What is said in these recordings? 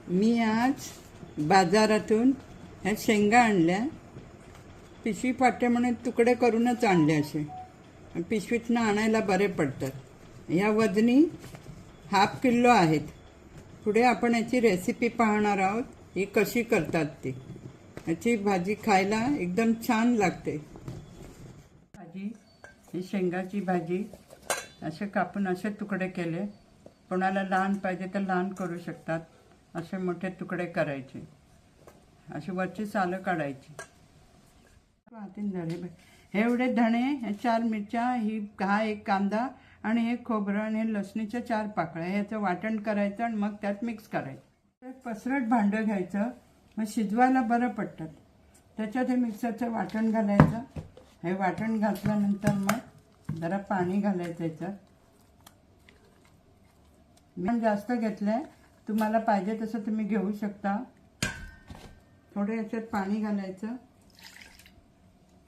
मी आज बाजारातून ह्या शेंगा आणल्या. पिशवी फाटते म्हणून तुकडे करूनच आणले असे. पिशवीतनं आणायला बरे पडतात. ह्या वजनी 1/2 किलो आहेत. पुढे आपण याची रेसिपी पाहणार आहोत, ही कशी करतात ती. याची भाजी खायला एकदम छान लागते. भाजी ही शेंगाची भाजी असे कापून असे तुकडे केले. कोणाला लहान पाहिजे तर लहान करू शकतात. असे मोठे तुकडे करायचे. अशी वरची सालं काढायची. हे एवढे धणे, हे 4 मिरच्या, हा 1 कांदा आणि हे खोबरं आणि हे लसणीच्या 4 पाकळ्या. ह्याचं वाटण करायचं आणि मग त्यात मिक्स करायचं. पसरट भांडं घ्यायचं, मग शिजवायला बरं पडतात. त्याच्यात हे मिक्सरचं वाटण घालायचं. हे वाटण घातल्यानंतर मग जरा पाणी घालायचं. याच्यात मी जास्त घेतलंय, तुम्हाला पाहिजे तसं तुम्ही घेऊ शकता. थोडं याच्यात पाणी घालायचं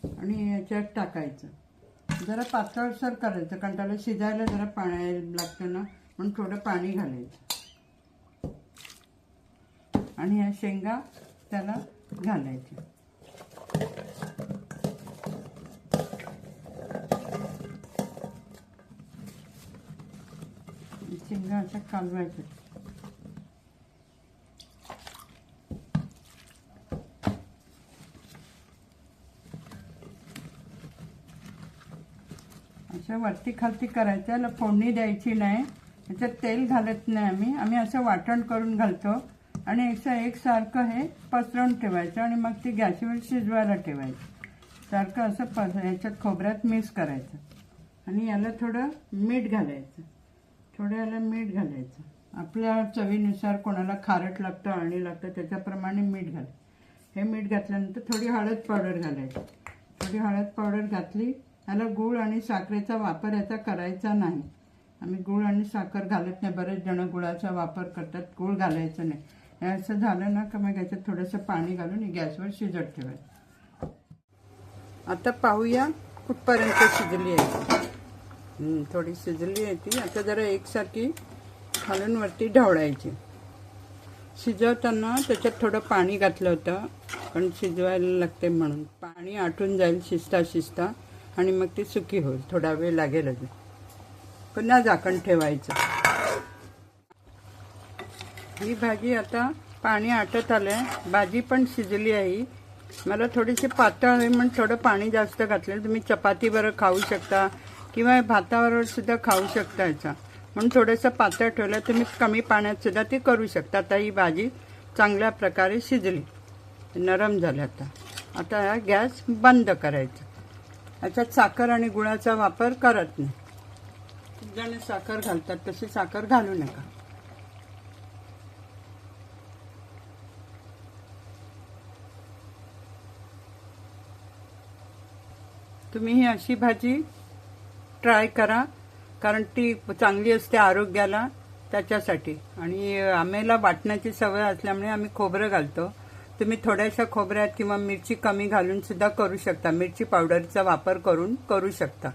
आणि याच्यात टाकायचं. जरा पातळसर करायचं, कारण त्याला शिजायला जरा पाणी लागतं ना, म्हणून थोडं पाणी घालायचं आणि ह्या शेंगा त्याला घालायच्या. शेंगा अशा कालवायच्या. अशा वरती खालती करायचं. याला फोडणी द्यायची नाही, याच्यात तेल घालत नाही आम्ही असं वाटण करून घालतो आणि एकसारखं हे पसरवून ठेवायचं आणि मग ती गॅसवर शिजवायला ठेवायचं. सारखं असं ह्याच्यात खोबऱ्यात मिक्स करायचं आणि याला थोडं मीठ घालायचं. थोडं याला मीठ घालायचं. आपल्या चवीनुसार, कोणाला खारट लागतं, अळणी लागतं, त्याच्याप्रमाणे मीठ घाल. हे मीठ घातल्यानंतर थोडी हळद पावडर घालायची. थोडी हळद पावडर घातली. याला गूळ आणि साखरेचा वापर याचा करायचा नाही. आम्ही गूळ आणि साखर घालत नाही. बरेच जण गुळाचा वापर करतात, गूळ घालायचं नाही. हे असं झालं ना का मग याच्यात थोडंसं पाणी घालून गॅसवर शिजत ठेवायचं. आता पाहूया कुठपर्यंत शिजली आहे. थोडी शिजली आहे ती. आता जरा एकसारखी खालून वरती ढवळायची. शिजवताना त्याच्यात थोडं पाणी घातलं होतं, पण शिजवायला लागते म्हणून. पाणी आटून जाईल शिजता शिजता आणि मग ती सुकी होईल. थोडा वेळ लागेल अजून. पुन्हा झाकण ठेवायचं. ही भाजी आता पाणी आटत आलंय. भाजी पण शिजली आहे. मला थोडीशी पातळ आहे म्हणून थोडं पाणी जास्त घातलं. तुम्ही चपातीबरोबर खाऊ शकता किंवा भाताबरोबर सुद्धा खाऊ शकता याचा. म्हणून थोडंसं पातळ ठेवलं. तुम्ही कमी पाण्यात सुद्धा ती करू शकता. आता ही भाजी चांगल्या प्रकारे शिजली, नरम झाली. आता हा गॅस बंद करायचा. याच्यात साखर आणि गुळाचा वापर करत नाही. खूप जण साखर घालतात, तशी साखर घालू नका. तुम्ही ही अशी भाजी ट्राय करा, कारण ती चांगली असते आरोग्याला, त्याच्यासाठी. आणि आम्हाला वाटण्याची सवय असल्यामुळे आम्ही खोबरं घालतो. तुम्ही थोड्याशा खोबऱ्यात किंवा मिरची कमी घालून सुद्धा करू शकता. मिरची पावडरचा वापर करून करू शकता.